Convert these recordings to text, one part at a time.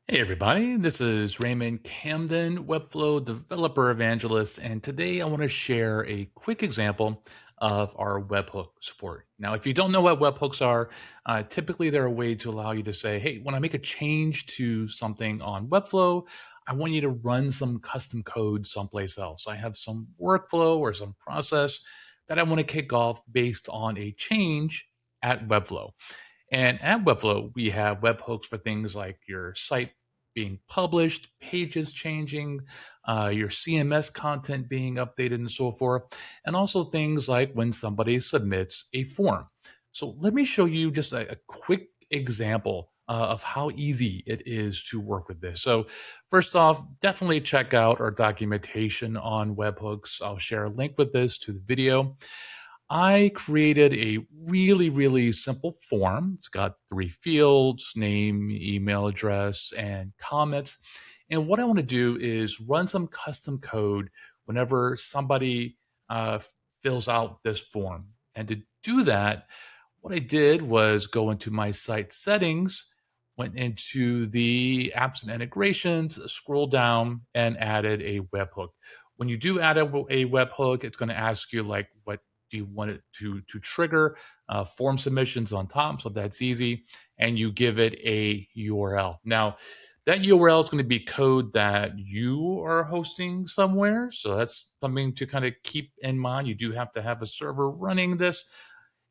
Hey everybody, this is Raymond Camden, Webflow Developer Evangelist, and today I want to share a quick example of our webhook support. Now, if you don't know what webhooks are, typically they're a way to allow you to say, hey, when I make a change to something on Webflow, I want you to run some custom code someplace else. I have some workflow or some process that I want to kick off based on a change at Webflow. And at Webflow, we have webhooks for things like your site being published, pages changing, your CMS content being updated, and so forth. And also things like when somebody submits a form. So let me show you just a quick example of how easy it is to work with this. So first off, definitely check out our documentation on webhooks. I'll share a link with this to the video. I created a really simple form. It's got three fields: name, email address, and comments. And what I want to do is run some custom code whenever somebody uh, fills out this form. And to do that, what I did was go into my site settings, went into the apps and integrations, scroll down, and added a webhook. When you do add a webhook, it's going to ask you like, what do you want it to trigger? Form submissions on top, so that's easy. And you give it a URL. Now, that URL is going to be code that you are hosting somewhere. So that's something to kind of keep in mind. You do have to have a server running this.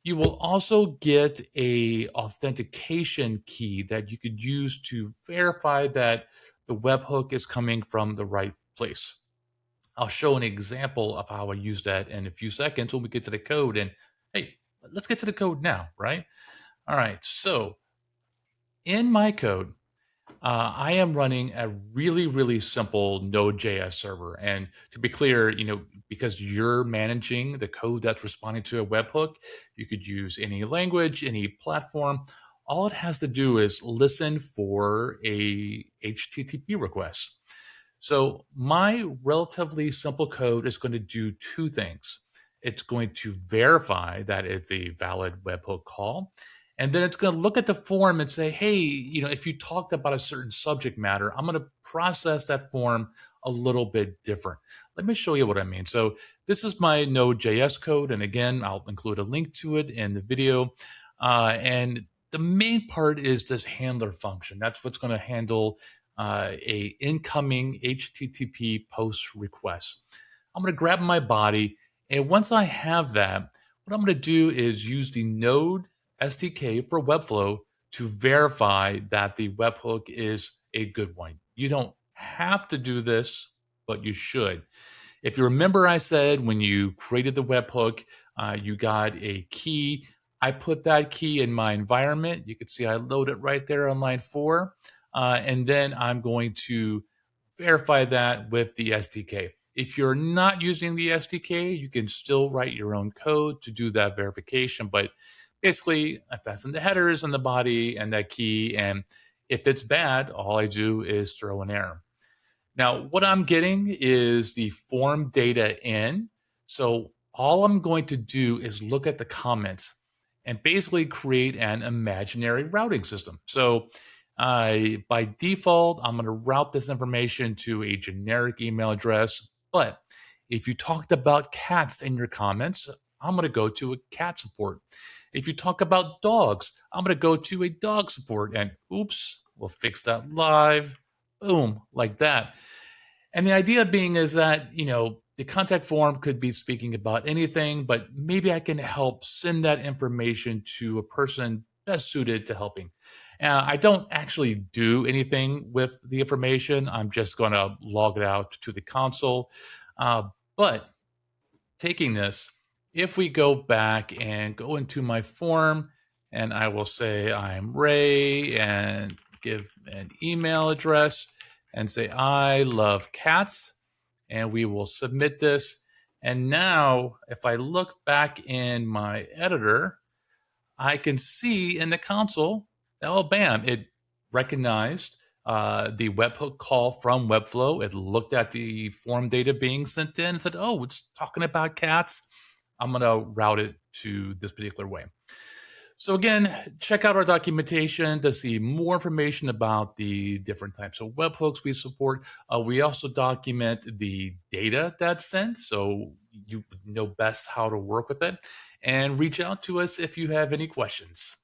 You will also get a authentication key that you could use to verify that the webhook is coming from the right place. I'll show an example of how I use that in a few seconds when we get to the code. And hey, let's get to the code now, right? All right. So in my code, I am running a really simple Node.js server. And to be clear, because you're managing the code that's responding to a webhook, you could use any language, any platform. All it has to do is listen for a HTTP request. So my relatively simple code is going to do two things. It's going to verify that it's a valid webhook call. And then it's going to look at the form and say, hey, if you talked about a certain subject matter, I'm going to process that form a little bit different. Let me show you what I mean. So this is my Node.js code. And again, I'll include a link to it in the video. And the main part is this handler function. That's what's going to handle a incoming HTTP post request. I'm going to grab my body, and once I have that, what I'm going to do is use the Node SDK for Webflow to verify that the webhook is a good one. You don't have to do this, but you should. If you remember, I said when you created the webhook, you got a key. I put that key in my environment. You can see I load it right there on line 4. And then I'm going to verify that with the SDK. If you're not using the SDK, you can still write your own code to do that verification. But basically, I pass in the headers and the body and that key. And if it's bad, all I do is throw an error. Now, what I'm getting is the form data in. So all I'm going to do is look at the comments and basically create an imaginary routing system. So by default, I'm going to route this information to a generic email address. But if you talked about cats in your comments, I'm going to go to a cat support. If you talk about dogs, I'm going to go to a dog support. And oops, we'll fix that live. Boom, like that. And the idea being is that, the contact form could be speaking about anything, but maybe I can help send that information to a person best suited to helping. I don't actually do anything with the information. I'm just going to log it out to the console. But taking this, if we go back and go into my form, and I will say I'm Ray and give an email address and say, I love cats, and we will submit this. And now, if I look back in my editor, I can see in the console, oh, bam, it recognized the webhook call from Webflow. It looked at the form data being sent in and said, oh, it's talking about cats. I'm going to route it to this particular way. So again, check out our documentation to see more information about the different types of webhooks we support. We also document the data that's sent, so you know best how to work with it. And reach out to us if you have any questions.